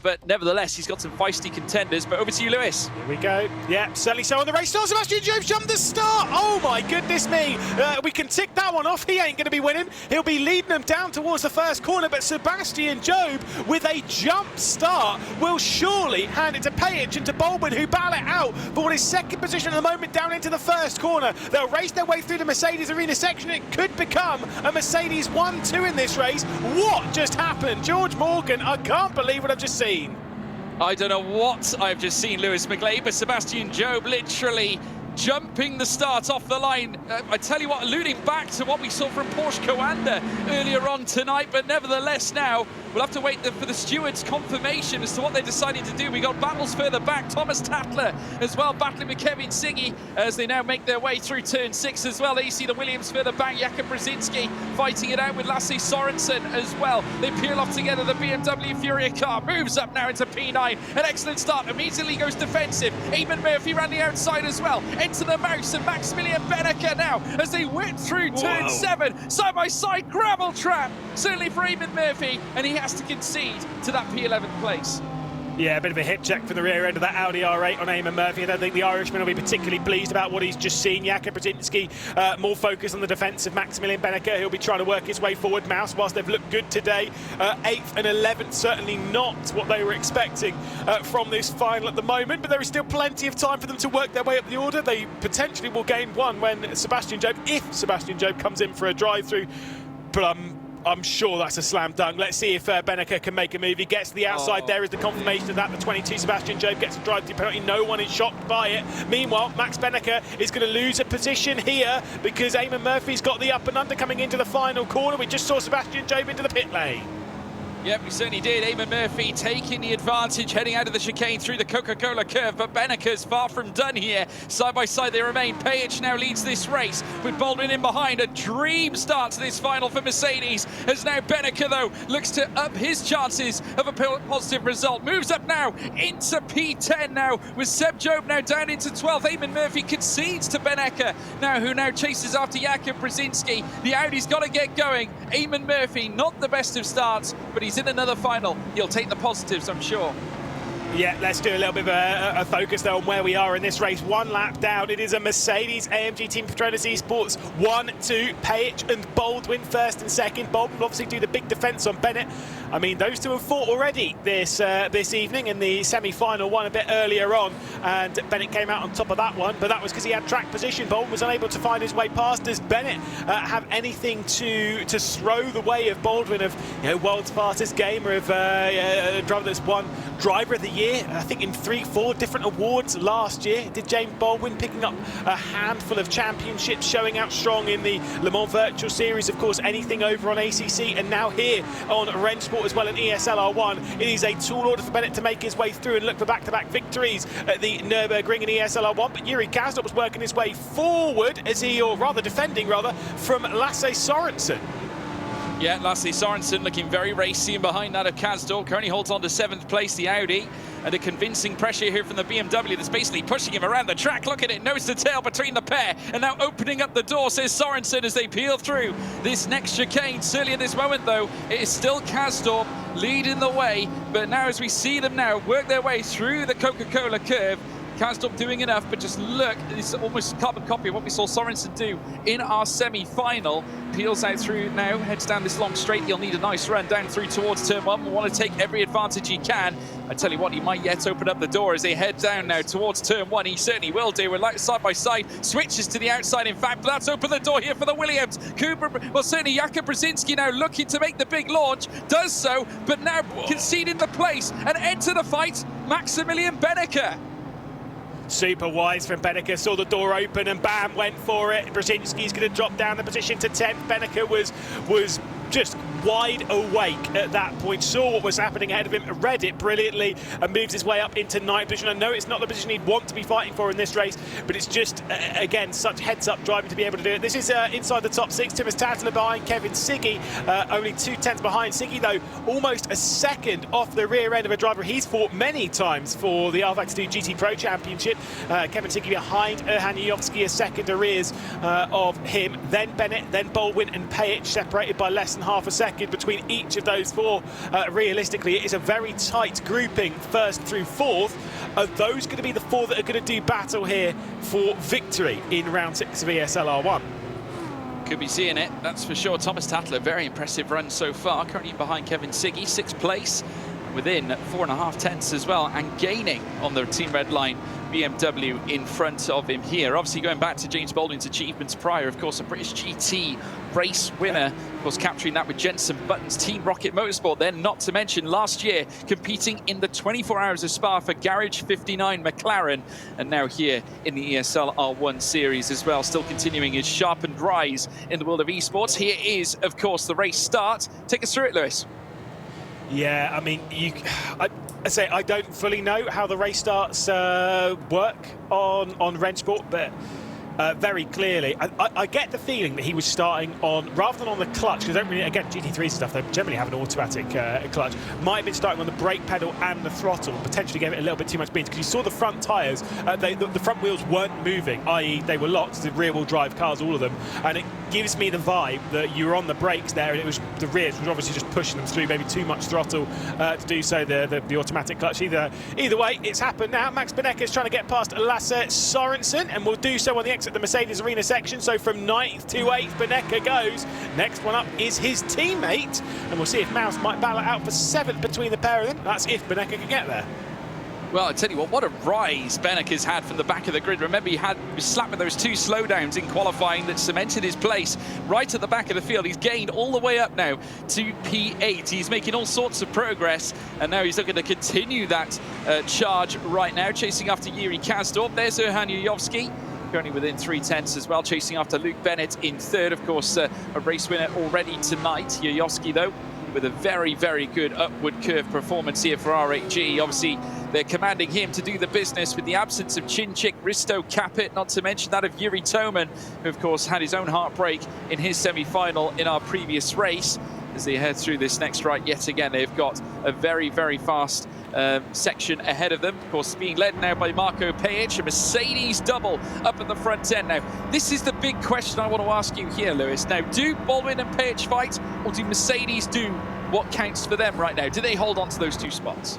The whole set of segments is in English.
but nevertheless, he's got some feisty contenders. But over to you, Lewis. Here we go. Yeah, certainly so on the race start. Sebastian Jobe jumped the start. Oh my goodness me. We can tick that one off. He ain't going to be winning. He'll be leading them down towards the first corner, but Sebastian Jobe with a jump start will surely hand it to Pajic and to Baldwin, who battle it out for what is second position at the moment down into the first corner. They'll race their way through the Mercedes arena section. It could become a Mercedes 1-2 in this race. What just happened? George Morgan, I can't believe what I've just seen. I don't know what I've just seen, Lewis McGlade, but Sebastian Jobe literally jumping the start off the line. I tell you what, alluding back to what we saw from Porsche Coanda earlier on tonight, but nevertheless now, we'll have to wait for the stewards' confirmation as to what they're deciding to do. We got battles further back, Thomas Tatler as well, battling with Kevin Siggy as they now make their way through turn 6 as well. There you see the Williams further back, Jakob Brzezinski fighting it out with Lasse Sorensen as well. They peel off together, the BMW Furia car moves up now into P9. An excellent start, immediately goes defensive. Eamon Murphy ran the outside as well. Into the mouse and Maximilian Benneker now as they whip through turn 7. Side by side gravel trap, certainly for Eamon Murphy, and he has to concede to that P11 place. Yeah, a bit of a hip check for the rear end of that Audi R8 on Eamon Murphy. I don't think the Irishman will be particularly pleased about what he's just seen. Jakob Brzezinski more focused on the defence of Maximilian Benneker. He'll be trying to work his way forward. Mouse, whilst they've looked good today, 8th and 11th, certainly not what they were expecting from this final at the moment, but there is still plenty of time for them to work their way up the order. They potentially will gain one when Sebastian Jobe, if Sebastian Jobe comes in for a drive-through, but I'm sure that's a slam dunk. Let's see if Benneker can make a move. He gets to the outside. There is the confirmation of that. The 22 Sebastian Jobe gets a drive to penalty. No one is shocked by it. Meanwhile, Max Benneker is going to lose a position here because Eamon Murphy's got the up and under coming into the final corner. We just saw Sebastian Jobe into the pit lane. Yep, we certainly did. Eamon Murphy taking the advantage, heading out of the chicane through the Coca-Cola curve, but Benneker's far from done here. Side by side they remain. Pajic now leads this race with Baldwin in behind. A dream start to this final for Mercedes, as now Benneker, though, looks to up his chances of a positive result. Moves up now into P10 now, with Seb Jobe now down into 12th. Eamon Murphy concedes to Benneker now, who now chases after Jakob Brzezinski. The Audi's got to get going. Eamon Murphy, not the best of starts, but he's in another final. He'll take the positives, I'm sure. Yeah, let's do a little bit of a focus though on where we are in this race. One lap down, it is a Mercedes AMG Team Petronas Esports 1-2, Pajic and Baldwin first and second. Baldwin will obviously do the big defence on Bennett. I mean, those two have fought already this evening in the semi-final one a bit earlier on, and Bennett came out on top of that one, but that was because he had track position. Baldwin was unable to find his way past. Does Bennett have anything to throw the way of Baldwin, of world's fastest gamer, of a driver that's won Driver of the Year, I think in 3-4 different awards last year? Did James Baldwin, picking up a handful of championships, showing out strong in the Le Mans Virtual Series, of course, anything over on ACC, and now here on Rennsport as well in ESL R1. It is a tall order for Bennett to make his way through and look for back-to-back victories at the Nürburgring in ESL R1, but Yuri Kasdorp was working his way forward as he, or rather defending rather, from Lasse Sorensen. Yeah, Lasse Sorensen looking very racy, and behind that of Kasdorp currently holds on to 7th place, the Audi. And a convincing pressure here from the BMW that's basically pushing him around the track. Look at it, nose to tail between the pair. And now opening up the door, says Sorensen, as they peel through this next chicane. Certainly at this moment, though, it is still Kasdorp leading the way. But now as we see them now work their way through the Coca-Cola curve, Kasdorp doing enough, but just look, it's almost a carbon copy of what we saw Sorensen do in our semi-final. Peels out through now, heads down this long straight. He'll need a nice run down through towards turn 1. We'll want to take every advantage he can. I tell you what, he might yet open up the door as they head down now towards turn 1. He certainly will do. We're like side by side, switches to the outside, in fact, but that's opened the door here for the Williams. Cooper, well, certainly Jakob Brzezinski now looking to make the big launch, does so, but now conceding the place and enter the fight, Maximilian Benneker. Super wise from Benneker, saw the door open and bam, went for it. Brzezinski's going to drop down the position to 10th. Benneker was just wide awake at that point, saw what was happening ahead of him, read it brilliantly, and moves his way up into 9th position. I know it's not the position he'd want to be fighting for in this race, but it's just, again, such heads-up driving to be able to do it. This is inside the top 6. Thomas Tatler behind Kevin Siggy, only 2/10 behind. Siggy, though, almost a second off the rear end of a driver he's fought many times for the R32 GT Pro Championship. Kevin Siggy behind Erhan Yovsky, a second arrears of him. Then Bennett, then Baldwin and Pajic, separated by less than than half a second between each of those four. Realistically, it is a very tight grouping, first through fourth. Are those going to be the four that are going to do battle here for victory in round 6 of ESL R1? Could be seeing it, that's for sure. Thomas Tattler, very impressive run so far. Currently behind Kevin Siggy, 6th place, within 4.5 tenths as well, and gaining on the Team Redline BMW in front of him here. Obviously going back to James Baldwin's achievements prior, of course, a British GT race winner, of course, capturing that with Jenson Button's Team Rocket Motorsport. Then, not to mention, last year competing in the 24 Hours of Spa for Garage 59 McLaren, and now here in the ESL R1 series as well, still continuing his sharpened rise in the world of esports. Here is, of course, the race start. Take us through it, Lewis. Yeah, I mean, I don't fully know how the race starts work on Rennsport, but very clearly, I get the feeling that he was starting on, rather than on the clutch, because don't really, again, GT3 stuff, they generally have an automatic clutch, might have been starting on the brake pedal and the throttle, potentially gave it a little bit too much beans, because you saw the front tyres, the front wheels weren't moving, i.e. they were locked, the rear-wheel drive cars, all of them, and it gives me the vibe that you were on the brakes there, and it was the rears was obviously just pushing them through, maybe too much throttle to do so, the automatic clutch. Either way, it's happened now. Max Benecke is trying to get past Lasse Sorensen, and will do so on the exit the Mercedes Arena section. So from 9th to 8th, Benecke goes. Next one up is his teammate, and we'll see if Mouse might battle it out for 7th between the pair of them. That's if Benecke can get there. Well, I tell you what a rise Benecke's had from the back of the grid. Remember, he was slapped with those 2 slowdowns in qualifying that cemented his place right at the back of the field. He's gained all the way up now to P8. He's making all sorts of progress, and now he's looking to continue that charge right now, chasing after Yuri Kasdorp. There's Erhan Yuyovski, currently within 3 tenths as well, chasing after Luke Bennett in 3rd. Of course, a race winner already tonight. Yuyovski, though, with a very, very good upward curve performance here for R8G. Obviously, they're commanding him to do the business with the absence of Chinchik, Risto Capit, not to mention that of Yuri Toman, who, of course, had his own heartbreak in his semi-final in our previous race. As they head through this next right yet again, they've got a very, very fast section ahead of them. Of course, being led now by Marko Pejic, a Mercedes double up at the front end. Now, this is the big question I want to ask you here, Lewis. Now, do Baldwin and Pejic fight, or do Mercedes do what counts for them right now? Do they hold on to those 2 spots?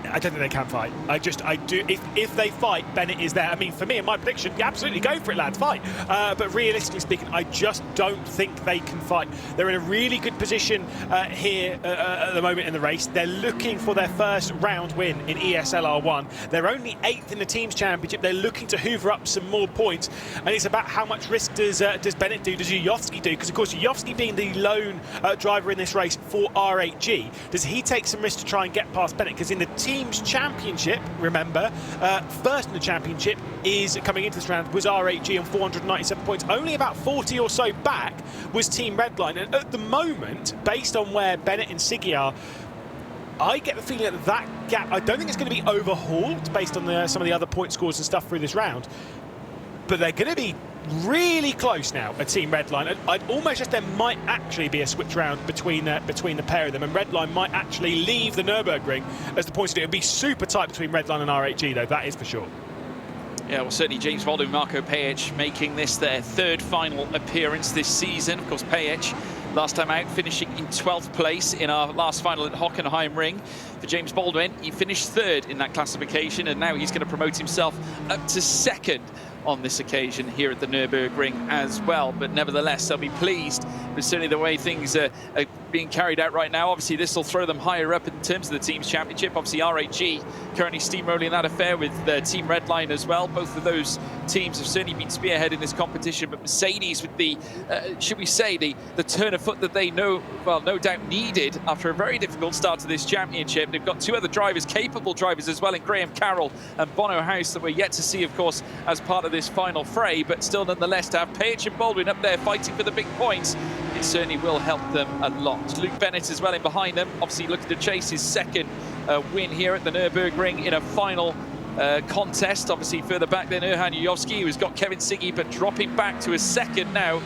I don't think they can fight. I do. If they fight, Bennett is there. I mean, for me, in my prediction, yeah, absolutely go for it, lads, fight. But realistically speaking, I just don't think they can fight. They're in a really good position here at the moment in the race. They're looking for their first round win in ESL R1. They're only 8th in the Teams Championship. They're looking to hoover up some more points. And it's about how much risk does Bennett do, does Yuyovski do? Because, of course, Yuyovski being the lone driver in this race for R8G, does he take some risk to try and get past Bennett? Because in the Teams Championship, remember, first in the championship is coming into this round was R8G on 497 points. Only about 40 or so back was Team Redline. And at the moment, based on where Bennett and Siggy are, I get the feeling that that gap, I don't think it's going to be overhauled based on some of the other point scores and stuff through this round. But they're going to be really close now at Team Redline. I'd almost guess there might actually be a switch round between the pair of them, and Redline might actually leave the Nürburgring as the points do. It'll be super tight between Redline and R8G, though, that is for sure. Yeah, well, certainly James Baldwin, Marko Pejic making this their 3rd final appearance this season. Of course, Pejic, last time out, finishing in 12th place in our last final at Hockenheim Ring. For James Baldwin, he finished 3rd in that classification, and now he's going to promote himself up to 2nd on this occasion here at the Nürburgring as well. But nevertheless, they'll be pleased with certainly the way things are being carried out right now. Obviously, this will throw them higher up in terms of the Teams Championship. Obviously, R8G currently steamrolling that affair with Team Redline as well. Both of those teams have certainly been spearheading this competition, but Mercedes with the, should we say, the turn of foot that they no doubt needed after a very difficult start to this championship. They've got 2 other drivers, capable drivers as well, in Graham Carroll and Bono House, that we're yet to see, of course, as part of this final fray, but still nonetheless to have Pejic and Baldwin up there fighting for the big points, it certainly will help them a lot. Luke Bennett as well in behind them, obviously looking to chase his 2nd win here at the Nürburgring in a final contest. Obviously further back than Erhan Yuyovski, who's got Kevin Siggy, but dropping back to a 2nd now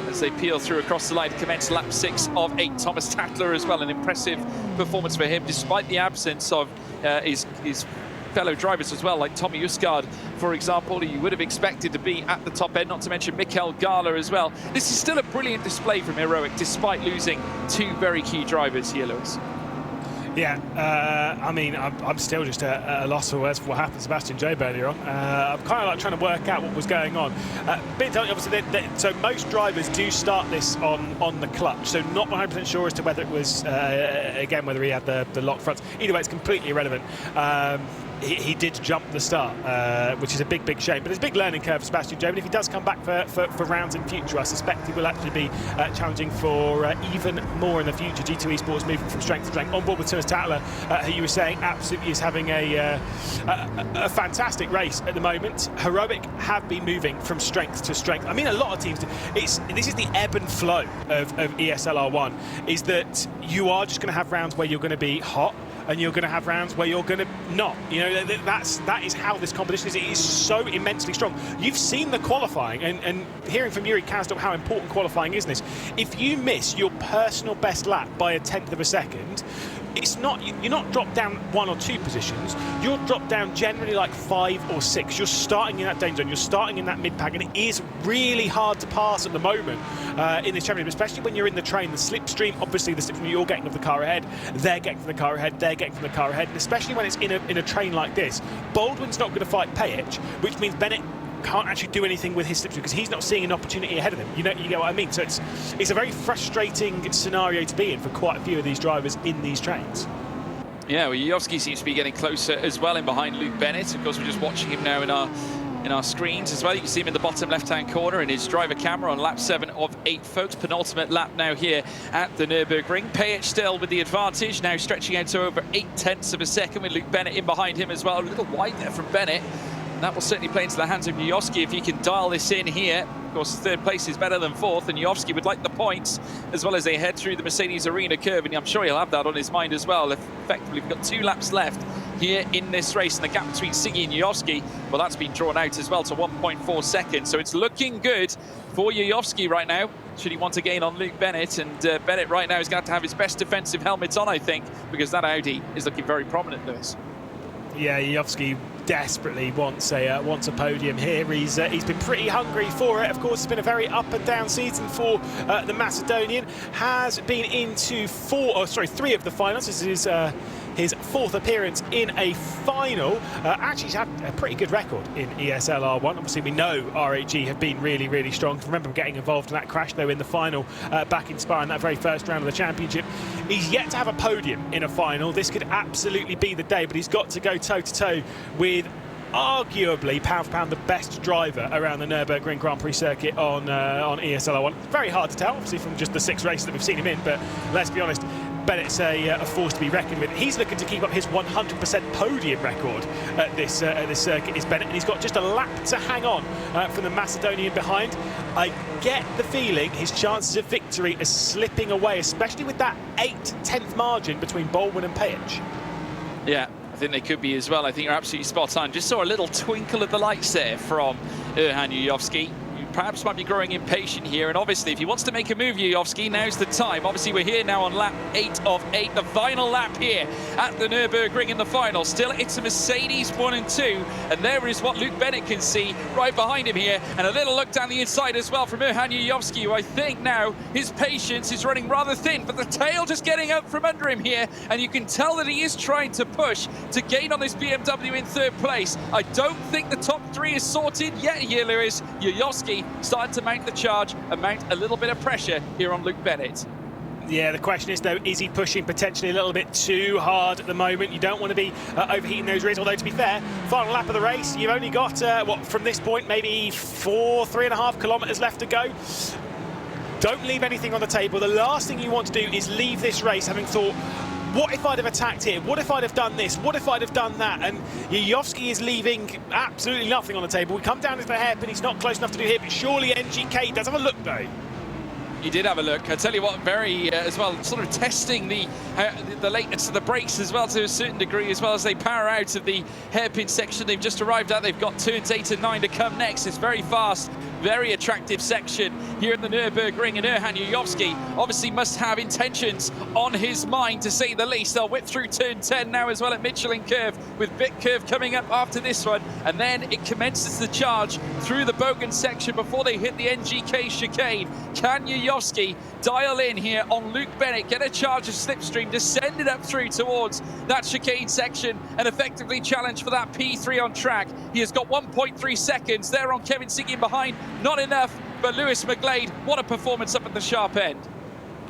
as they peel through across the line to commence lap 6 of 8. Thomas Tattler as well, an impressive performance for him, despite the absence of his fellow drivers as well, like Tommy Usgaard, for example, who you would have expected to be at the top end, not to mention Mikel Gala as well. This is still a brilliant display from Heroic, despite losing two very key drivers here, Lewis. Yeah, I mean, I'm still just at a loss for words for what happened to Sebastian Jobe earlier on. I'm kind of like trying to work out what was going on. Obviously, so most drivers do start this on the clutch, so not 100% sure as to whether it was, again, whether he had the lock fronts. Either way, it's completely irrelevant. He did jump the start, which is a big shame. But it's a big learning curve for Sebastian Jobe. And if he does come back for rounds in future, I suspect he will actually be challenging for even more in the future. G2 Esports moving from strength to strength. On board with Thomas Tattler, who you were saying absolutely is having a fantastic race at the moment. Heroic have been moving from strength to strength. I mean, a lot of teams do. This is the ebb and flow of ESL R1, is that you are just going to have rounds where you're going to be hot, and you're going to have rounds where you're going to not. You know, that is how this competition is. It is so immensely strong. You've seen the qualifying, and hearing from Yuri Kasdorp how important qualifying is in this. If you miss your personal best lap by a tenth of a second, you're not dropped down 1 or 2 positions. You're dropped down generally like 5 or 6. You're starting in that danger zone. You're starting in that mid pack, and it is really hard to pass at the moment in this championship, especially when you're in the train. The slipstream, obviously, the slipstream, you're getting of the car ahead. They're getting from the car ahead. They're getting from the car ahead, and especially when it's in a train like this, Baldwin's not going to fight Pejich, which means Bennett can't actually do anything with his slipstream because he's not seeing an opportunity ahead of him. You get what I mean? So it's a very frustrating scenario to be in for quite a few of these drivers in these trains. Yeah, well, Yovsky seems to be getting closer as well in behind Luke Bennett. Of course, we're just watching him now in our screens as well. You can see him in the bottom left-hand corner in his driver camera on lap 7 of 8, folks. Penultimate lap now here at the Nürburgring. Pejich still with the advantage, now stretching out to over 0.8 of a second with Luke Bennett in behind him as well. A little wide there from Bennett. That will certainly play into the hands of Yovsky if he can dial this in here. Of course, 3rd place is better than 4th, and Yovsky would like the points as well as they head through the Mercedes Arena curve, and I'm sure he'll have that on his mind as well. Effectively, we've got 2 laps left here in this race, and the gap between Siggy and Yovsky, well, that's been drawn out as well to 1.4 seconds. So it's looking good for Yovsky right now, should he want to gain on Luke Bennett. And Bennett right now is going to have his best defensive helmets on, I think, because that Audi is looking very prominent, Lewis. Yeah, Yovsky desperately wants a podium here. He's been pretty hungry for it. Of course, it's been a very up and down season for the Macedonian. Has been into 3 of the finals. This is his 4th appearance in a final. Actually, he's had a pretty good record in ESL R1. Obviously, we know RHE have been really strong. Remember getting involved in that crash, though, in the final back in Spa in that very first round of the championship. He's yet to have a podium in a final. This could absolutely be the day, but he's got to go toe-to-toe with arguably pound for pound the best driver around the Nürburgring Grand Prix circuit on ESL R1. Very hard to tell, obviously, from just the 6 races that we've seen him in, but let's be honest, Bennett's a force to be reckoned with. He's looking to keep up his 100% podium record at this circuit, is Bennett, and he's got just a lap to hang on from the Macedonian behind. I get the feeling his chances of victory are slipping away, especially with that 8/10 margin between Baldwin and Pejich. Yeah, I think they could be as well. I think you're absolutely spot on. Just saw a little twinkle of the lights there from Erhan Yovsky. Perhaps might be growing impatient here, and obviously if he wants to make a move, Yovsky, now's the time. Obviously we're here now on lap 8 of 8, the final lap here at the Nürburgring in the final. Still, it's a Mercedes 1 and 2, and there is what Luke Bennett can see right behind him here, and a little look down the inside as well from Erhan Yovsky, who I think now his patience is running rather thin, but the tail just getting out from under him here, and you can tell that he is trying to push to gain on this BMW in 3rd place. I don't think the top 3 is sorted yet here, Lewis. Yovsky starting to mount the charge and mount a little bit of pressure here on Luke Bennett. Yeah, the question is, though, is he pushing potentially a little bit too hard at the moment? You don't want to be overheating those rears, although, to be fair, final lap of the race, you've only got, from this point, maybe 3.5 kilometres left to go. Don't leave anything on the table. The last thing you want to do is leave this race having thought, what if I'd have attacked here? What if I'd have done this? What if I'd have done that? And Yovsky is leaving absolutely nothing on the table. We come down to the hairpin. He's not close enough to do here, but surely NGK does have a look, though. He did have a look. I tell you what, very as well, sort of testing the lateness of the brakes as well to a certain degree, as well as they power out of the hairpin section they've just arrived at. They've got turns 8 and 9 to come next. It's very fast Very attractive section here at the Nürburgring, and Erhan Yuyovski obviously must have intentions on his mind, to say the least. They'll whip through turn 10 now as well at Michelin Curve, with Bitcurve coming up after this one, and then it commences the charge through the Bogan section before they hit the NGK chicane. Can Yuyovski dial in here on Luke Bennett, get a charge of slipstream, descend it up through towards that chicane section, and effectively challenge for that P3 on track? He has got 1.3 seconds there on Kevin Siggy behind. Not enough, but Lewis McGlade, what a performance up at the sharp end.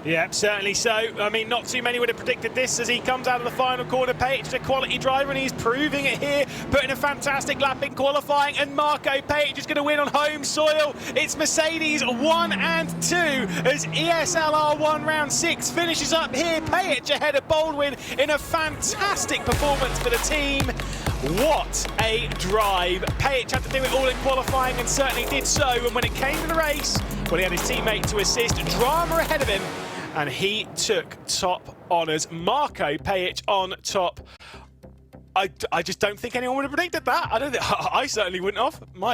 Yeah, certainly so. I mean, not too many would have predicted this as he comes out of the final corner. Pejic is a quality driver, and he's proving it here, putting a fantastic lap in qualifying, and Marco Pejic is going to win on home soil. It's Mercedes 1 and 2 as ESL R1 round 6 finishes up here. Pejic ahead of Baldwin in a fantastic performance for the team. What a drive. Pejic had to do it all in qualifying, and certainly did so. And when it came to the race, well, he had his teammate to assist. Drama ahead of him, and he took top honours. Marco Pejic on top. I just don't think anyone would have predicted that. I certainly wouldn't have. My